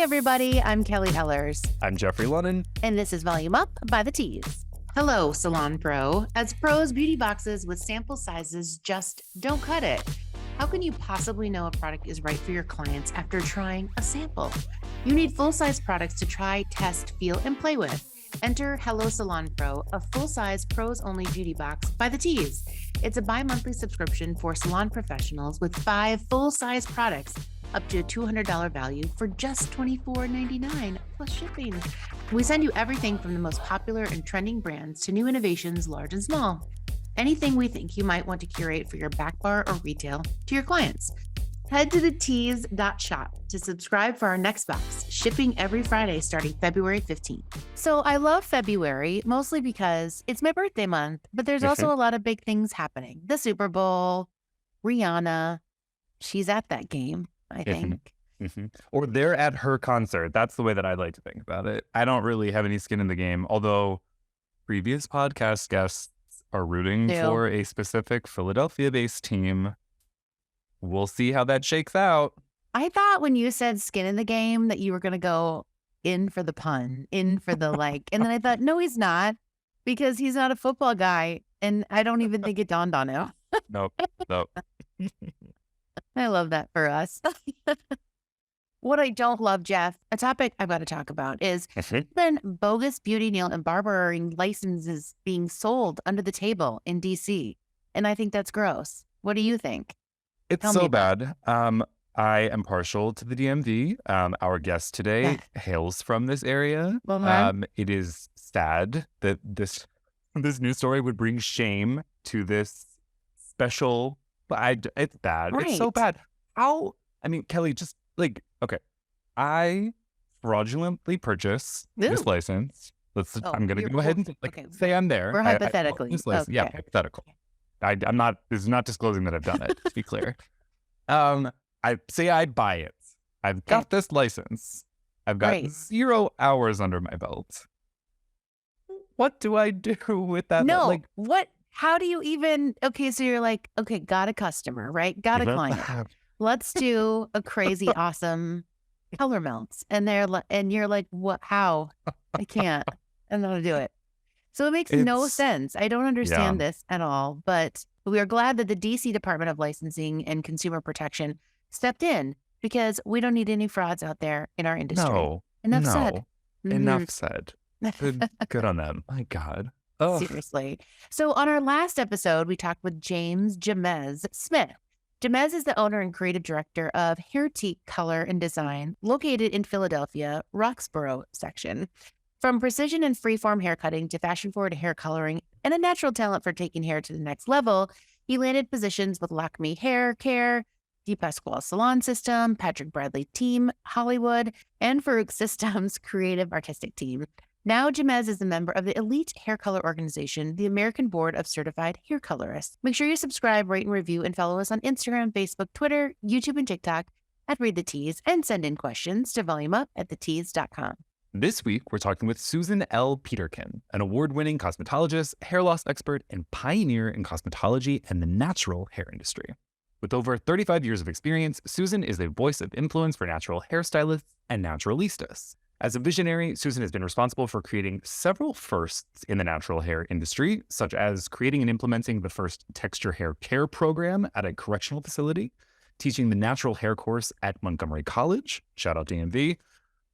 everybody, I'm Kelly Ellers. I'm Jeffrey Lunnan. And this is Volume Up by the Tease. Hello, Salon Pro. As pros, beauty boxes with sample sizes just don't cut it. How can you possibly know a product is right for your clients after trying a sample? You need full-size products to try, test, feel, and play with. Enter Hello Salon Pro, a full-size pros-only beauty box by the Tease. It's a bi-monthly subscription for salon professionals with 5 full-size products up to a $200 value for just $24.99 plus shipping. We send you everything from the most popular and trending brands to new innovations, large and small. Anything we think you might want to curate for your back bar or retail to your clients. Head to thetease.shop to subscribe for our next box, shipping every Friday starting February 15th. So I love February, mostly because it's my birthday month, but there's also a lot of big things happening. The Super Bowl, Rihanna, she's at that game, I think. Or they're at her concert. That's the way that I like to think about it. I don't really have any skin in the game, although previous podcast guests are rooting for a specific Philadelphia-based team. We'll see how that shakes out. I thought when you said skin in the game that you were going to go in for the pun, in for the like. And then I thought, no, he's not, because he's not a football guy. And I don't even think it dawned on him. Nope. I love that for us. What I don't love, Jeff, a topic I've got to talk about is then bogus beauty, nail, and barbering licenses being sold under the table in DC. And I think that's gross. What do you think? It's so bad. I am partial to the DMV. Our guest today hails from this area. It is sad that this news story would bring shame to this special. It's bad. Right. It's so bad. Kelly, just like, okay, I fraudulently purchased this license. I'm going to go ahead and say I'm there. We're hypothetically. Yeah, hypothetical. I'm not, this is not disclosing that I've done it, to be clear. I say I buy it. I've got this license. I've got 0 hours under my belt. What do I do with that? No, what? How do you even, so you're like, got a customer, right? Got a client. Let's do a crazy, awesome color melts. And you're like, what, how? I can't. I'm not gonna do it. So it makes no sense. I don't understand this at all, but we are glad that the DC Department of Licensing and Consumer Protection stepped in because we don't need any frauds out there in our industry. Enough said. Enough said. Good on them. My God. Seriously. So on our last episode, we talked with James Jamez Smith. Jamez is the owner and creative director of Hairtique Color and Design, located in Philadelphia, Roxborough section. From precision and freeform hair cutting to fashion-forward hair coloring and a natural talent for taking hair to the next level, he landed positions with Lakme Hair Care, Di Pasquale Salon System, Patrick Bradley Team, Hollywood, and Farouk Systems Creative Artistic Team. Now, Jamez is a member of the elite hair color organization, the American Board of Certified Hair Colorists. Make sure you subscribe, rate, and review, and follow us on Instagram, Facebook, Twitter, YouTube, and TikTok at Read the Tease, and send in questions to volumeup@thetease.com. This week, we're talking with Susan L. Peterkin, an award-winning cosmetologist, hair loss expert, and pioneer in cosmetology and the natural hair industry. With over 35 years of experience, Susan is a voice of influence for natural hairstylists and naturalistas. As a visionary, Susan has been responsible for creating several firsts in the natural hair industry, such as creating and implementing the first texture hair care program at a correctional facility, teaching the natural hair course at Montgomery College, shout out DMV,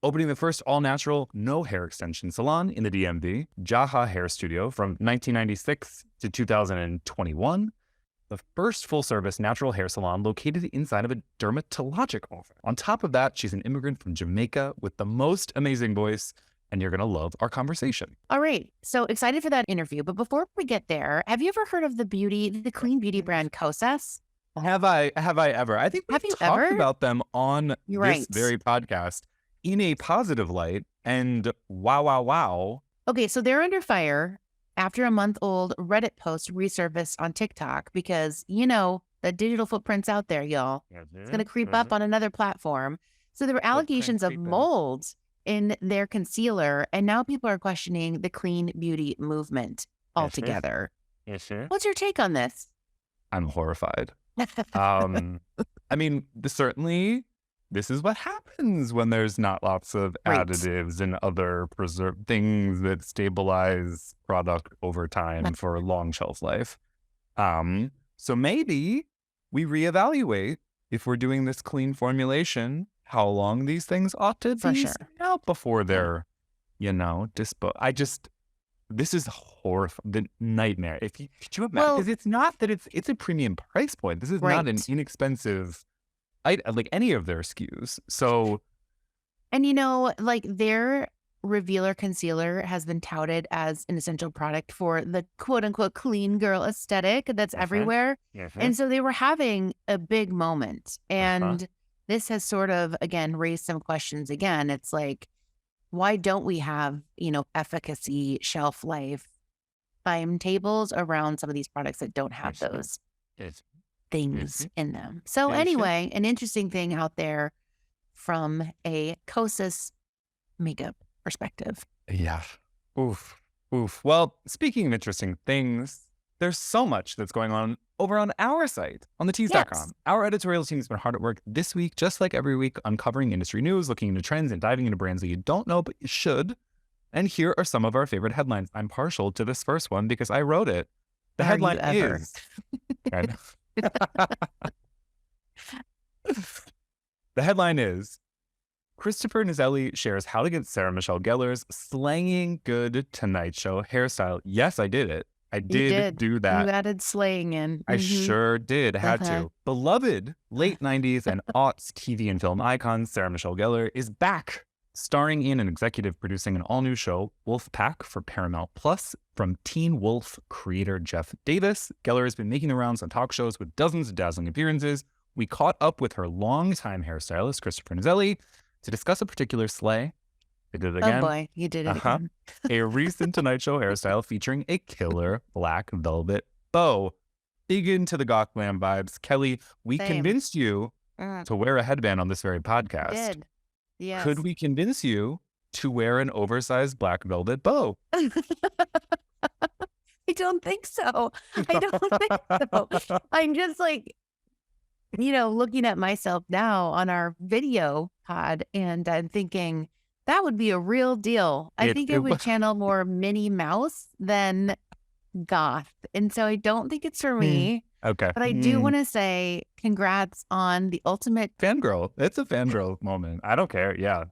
opening the first all-natural, no hair extension salon in the DMV, JAHA Hair Studio from 1996 to 2021, the first full-service natural hair salon located inside of a dermatologic office. On top of that, she's an immigrant from Jamaica with the most amazing voice, and you're going to love our conversation. All right. So excited for that interview. But before we get there, have you ever heard of the clean beauty brand Kosas? Have I ever? I think we've talked about them on this very podcast in a positive light, and wow. Okay, so they're under fire after a month-old Reddit post resurfaced on TikTok because, the digital footprint's out there, y'all. It's going to creep up on another platform. So there were allegations of mold in their concealer, and now people are questioning the clean beauty movement altogether. What's your take on this? I'm horrified. Certainly this is what happens when there's not lots of Right. additives and other preserve things that stabilize product over time for a long shelf life. So maybe we reevaluate if we're doing this clean formulation, how long these things ought to For be sure. sitting out before they're, this is the nightmare. Could you imagine? Well, Because it's not that it's a premium price point. This is not an right. inexpensive, like any of their SKUs. So And like their revealer concealer has been touted as an essential product for the quote unquote clean girl aesthetic that's everywhere. And so they were having a big moment. And this has sort of, again, raised some questions again. It's like, why don't we have, efficacy, shelf life timetables around some of these products that don't have those things in them? So anyway, an interesting thing out there from a COSIS makeup perspective. yeah. Oof. Well, speaking of interesting things, there's so much that's going on over on our site, on thetease.com. Yes. Our editorial team has been hard at work this week, just like every week, uncovering industry news, looking into trends, and diving into brands that you don't know, but you should. And here are some of our favorite headlines. I'm partial to this first one because I wrote it. The headline is... The headline is, Christopher Nazelli shares how to get Sarah Michelle Gellar's slanging good Tonight Show hairstyle. Yes, I did it. I did do that. You added slaying in. I sure did. Had to. Beloved late 90s and aughts TV and film icon Sarah Michelle Gellar is back, starring in and executive producing an all-new show, Wolfpack, for Paramount Plus, from Teen Wolf creator Jeff Davis. Gellar has been making the rounds on talk shows with dozens of dazzling appearances. We caught up with her longtime hairstylist, Christopher Nazelli, to discuss a particular slay. I did it again. Oh boy, you did it again. A recent Tonight Show hairstyle featuring a killer black velvet bow. Big into the goth glam vibes. Kelly, we convinced you to wear a headband on this very podcast. Did. Yes. Could we convince you to wear an oversized black velvet bow? I don't think so. I don't think so. I'm just like, looking at myself now on our video pod, and I'm thinking that would be a real deal. I think it would channel more Minnie Mouse than goth. And so I don't think it's for me. Okay. But I do want to say congrats on the ultimate fangirl. It's a fangirl moment. I don't care. Yeah.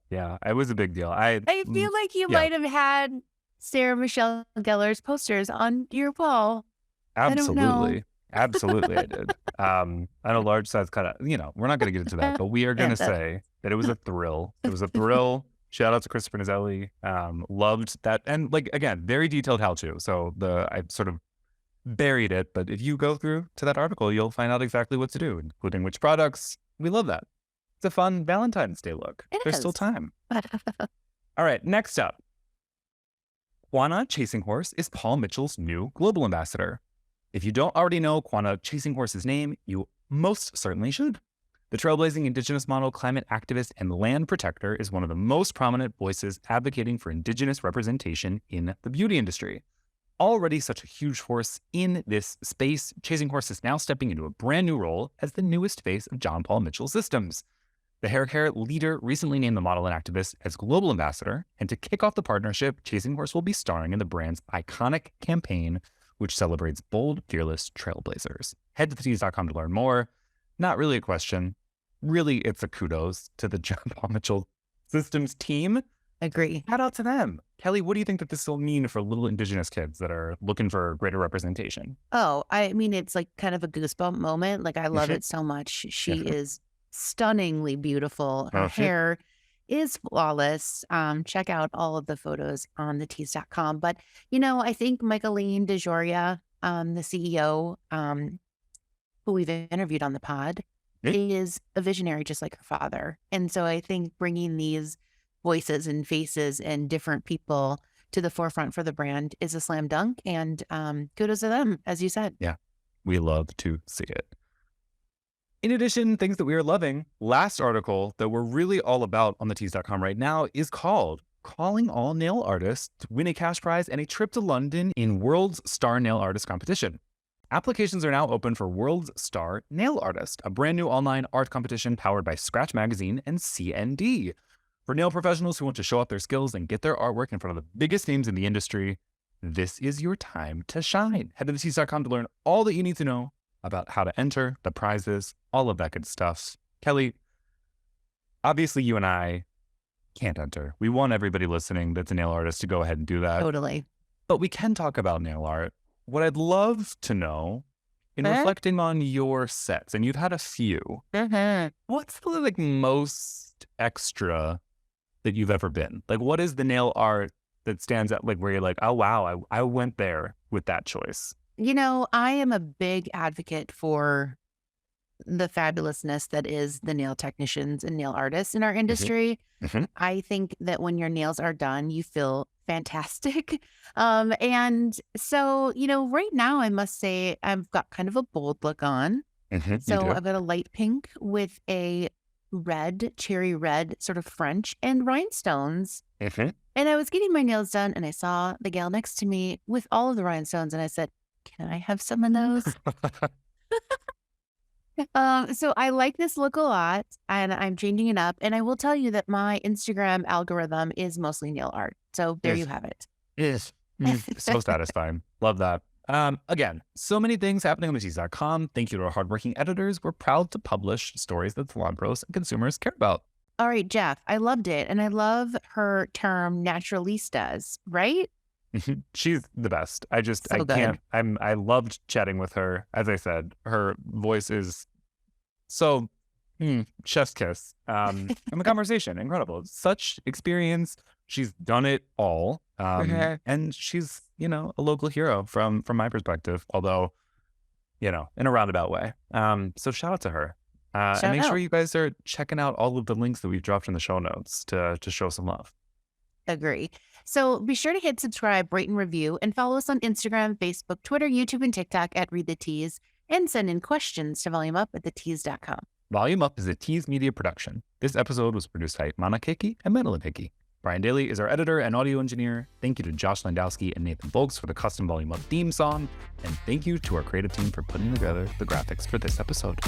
It was a big deal. I feel like you might have had Sarah Michelle Gellar's posters on your wall. Absolutely. Absolutely, I did. And a large size cutout. We're not going to get into that, but we are going to say that it was a thrill. It was a thrill. Shout out to Christopher Nazelli. Loved that. And again, very detailed how-to. So I sort of buried it, but if you go through to that article, you'll find out exactly what to do, including which products. We love that. It's a fun Valentine's Day look. There's still time. All right, next up. Quanah Chasing Horse is Paul Mitchell's new global ambassador. If you don't already know Quanah Chasing Horse's name, you most certainly should. The trailblazing Indigenous model, climate activist, and land protector is one of the most prominent voices advocating for Indigenous representation in the beauty industry. Already such a huge force in this space, Chasing Horse is now stepping into a brand new role as the newest face of John Paul Mitchell Systems. The hair care leader recently named the model and activist as global ambassador, and to kick off the partnership, Chasing Horse will be starring in the brand's iconic campaign, which celebrates bold, fearless trailblazers. Head to thetease.com to learn more. Not really a question. Really, it's a kudos to the John Paul Mitchell Systems team. Agree. Shout out to them. Kelly, what do you think that this will mean for little Indigenous kids that are looking for greater representation? Oh, I mean, it's like kind of a goosebump moment. Like, I love it so much. She is stunningly beautiful. Her hair is flawless. Check out all of the photos on thetease.com. But, I think Michaeline DeJoria, the CEO, who we've interviewed on the pod, is a visionary just like her father. And so I think bringing these voices and faces and different people to the forefront for the brand is a slam dunk, and kudos to them, as you said. Yeah, we love to see it. In addition, things that we are loving, last article that we're really all about on thetease.com right now is called Calling All Nail Artists to Win a Cash Prize and a Trip to London in World's Star Nail Artist Competition. Applications are now open for World's Star Nail Artist, a brand new online art competition powered by Scratch Magazine and CND. For nail professionals who want to show off their skills and get their artwork in front of the biggest names in the industry, this is your time to shine. Head to thetease.com to learn all that you need to know about how to enter, the prizes, all of that good stuff. Kelly, obviously you and I can't enter. We want everybody listening that's a nail artist to go ahead and do that. Totally. But we can talk about nail art. What I'd love to know, in reflecting on your sets, and you've had a few, what's the like most extra that you've ever been? Like, what is the nail art that stands out, like where you're like, oh wow, I went there with that choice? You know, I am a big advocate for the fabulousness that is the nail technicians and nail artists in our industry. I think that when your nails are done, you feel fantastic. And so, you know, right now I must say I've got kind of a bold look on. So I've got a light pink with a red, cherry red, sort of French and rhinestones. And I was getting my nails done and I saw the gal next to me with all of the rhinestones and I said, can I have some of those? So I like this look a lot and I'm changing it up. And I will tell you that my Instagram algorithm is mostly nail art. So there you have it. So satisfying. Love that. Again, so many things happening on thetease.com. Thank you to our hardworking editors. We're proud to publish stories that salon pros and consumers care about. All right, Jeff, I loved it. And I love her term naturalistas, right? She's the best. I So can't, I loved chatting with her. As I said, her voice is so chef's kiss. And the conversation, incredible. Such experience. She's done it all. And she's, you know, a local hero from my perspective, although, you know, in a roundabout way. So shout out to her. And make sure you guys are checking out all of the links that we've dropped in the show notes to show some love. Agree. So be sure to hit subscribe, rate, and review, and follow us on Instagram, Facebook, Twitter, YouTube, and TikTok at Read the Tease, and send in questions to volumeup@thetease.com. Volume Up is a Tease Media production. This episode was produced by Mana Hickey and Madeline Hickey. Brian Daly is our editor and audio engineer. Thank you to Josh Landowski and Nathan Volks for the custom Volume Up theme song. And thank you to our creative team for putting together the graphics for this episode.